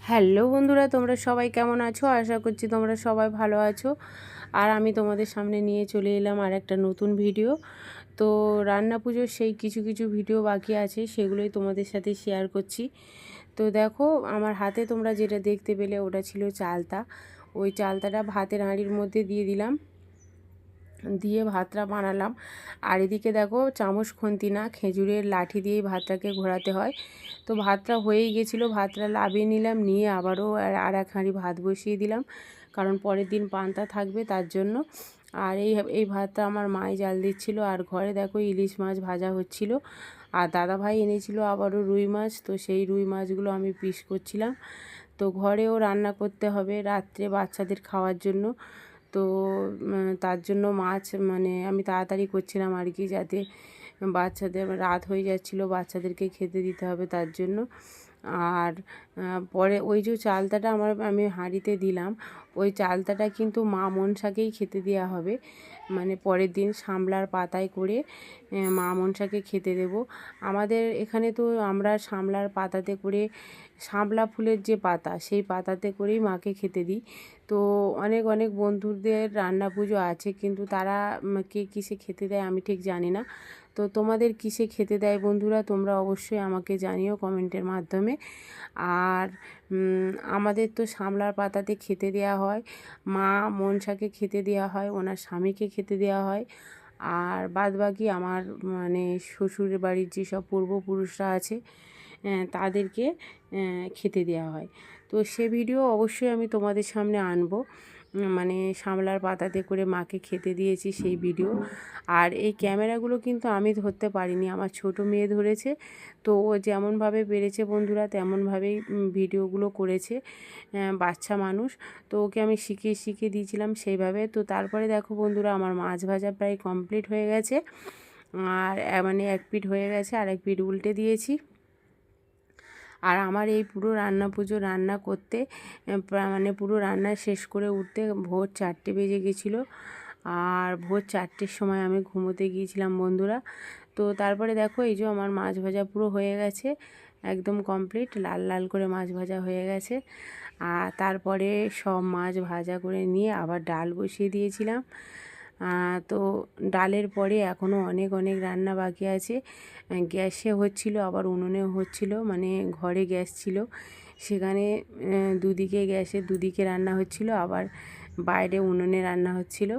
Hello বন্ধুরা, তোমরা সবাই কেমন আছো? আশা করছি তোমরা সবাই ভালো আছো। আর আমি তোমাদের সামনে নিয়ে চলে এলাম আর একটা নতুন ভিডিও। তো রান্না পুজোর সেই কিছু কিছু ভিডিও বাকি আছে, সেগুলোই তোমাদের সাথে শেয়ার করছি। তো দেখো, আমার হাতে তোমরা যেটা দেখতে পেলে ওটা ছিল চালতা। ওই চালতাটা ভাতের হাঁড়ির মধ্যে দিয়ে দিলাম, দিয়ে ভাতটা বানালাম। আর এদিকে দেখো, চামচ খুন্তি না, খেজুরের লাঠি দিয়েই ভাতটাকে ঘোরাতে হয়। তো ভাতটা হয়েই গেছিলো, ভাতটা লাভিয়ে নিলাম, নিয়ে আবারও আর এক হাঁড়ি ভাত বসিয়ে দিলাম, কারণ পরের দিন পান্তা থাকবে তার জন্য। আর এই ভাতটা আমার মাই জাল দিচ্ছিল। আর ঘরে দেখো ইলিশ মাছ ভাজা হচ্ছিল, আর দাদাভাই এনেছিল আবারও রুই মাছ। তো সেই রুই মাছগুলো আমি পিস করছিলাম। তো ঘরেও রান্না করতে হবে রাত্রে বাচ্চাদের খাওয়ার জন্য। তো তার জন্য মাছ আমি তাড়াতাড়ি করছিলাম আর কি, যাতে বাচ্চাদের রাত হয়ে যাচ্ছিলো, বাচ্চাদেরকে খেতে দিতে হবে তার জন্য। আর পরে ওই যে চালতাটা আমি হাঁড়িতে দিলাম, ওই চালতাটা কিন্তু মা মনসাকেই খেতে দেওয়া হবে। পরের দিন শামলার পাতায় করে মা মনসাকে খেতে দেব। আমাদের এখানে তো আমরা শামলার পাতাতে করে, শাপলা ফুলের যে পাতা, সেই পাতাতে করেই মাকে খেতে দিই। তো অনেক অনেক বন্ধুদের রান্না পুজো আছে, কিন্তু তারা কে কিসে খেতে দেয় আমি ঠিক জানি না। তো তোমাদের কিসে খেতে দেয় বন্ধুরা, তোমরা অবশ্যই আমাকে জানিও কমেন্টের মাধ্যমে। আর আমাদের তো শামলার পাতাতে খেতে দেওয়া হয়, মা মনসাকে খেতে দেওয়া হয়, ওনার স্বামীকে খেতে দেওয়া হয়। আর বাদবাকি আমার শ্বশুরের বাড়ির যেসব পূর্বপুরুষরা আছে তাদেরকে খেতে দেওয়া হয়। তো সে ভিডিও অবশ্যই আমি তোমাদের সামনে আনবো, শামলার পাতাতে করে মাকে খেতে দিয়েছি সেই ভিডিও। আর এই ক্যামেরাগুলো কিন্তু আমি ধরতে পারিনি, আমার ছোট মেয়ে ধরেছে। তো ও যেমনভাবে পেরেছে বন্ধুরা, তেমনভাবেই ভিডিওগুলো করেছে, বাচ্চা মানুষ। তো ওকে আমি শিখিয়ে শিখিয়ে দিয়েছিলাম সেইভাবে। তো তারপরে দেখো বন্ধুরা, আমার মাছ ভাজা প্রায় কমপ্লিট হয়ে গেছে। আর এক পিঠ হয়ে গেছে, আর এক পিঠ উল্টে দিয়েছি। আর আমার এই পুরো রান্না পুজো রান্না করতে পুরো রান্না শেষ করে উঠতে ভোর 4টে বেজে গেছিলো। আর ভোর 4টের সময় আমি ঘুমোতে গিয়েছিলাম বন্ধুরা। তো তারপরে দেখো, এই যে আমার মাছ ভাজা পুরো হয়ে গেছে, একদম কমপ্লিট, লাল লাল করে মাছ ভাজা হয়ে গেছে। আর তারপরে সব মাছ ভাজা করে নিয়ে আবার ডাল বসিয়ে দিয়েছিলাম। তো ডালের পরে এখনও অনেক অনেক রান্না বাকি আছে। গ্যাসে হচ্ছিল, আবার উনুনেও হচ্ছিল, ঘরে গ্যাস ছিল, সেখানে দুদিকে গ্যাসের দুদিকে রান্না হচ্ছিল, আবার বাইরে উনুনে রান্না হচ্ছিল।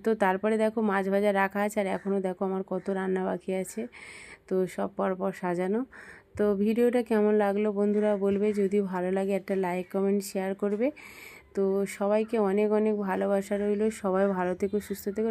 তো তারপরে দেখো মাছ ভাজা রাখা আছে, আর এখনও দেখো আমার কত রান্না বাকি আছে। তো সব পরপর সাজানো। তো ভিডিওটা কেমন লাগলো বন্ধুরা বলবে, যদি ভালো লাগে একটা লাইক কমেন্ট শেয়ার করবে। তো সবাইকে অনেক অনেক ভালোবাসা রইল, সবাই ভালো থেকো, সুস্থ থেকো।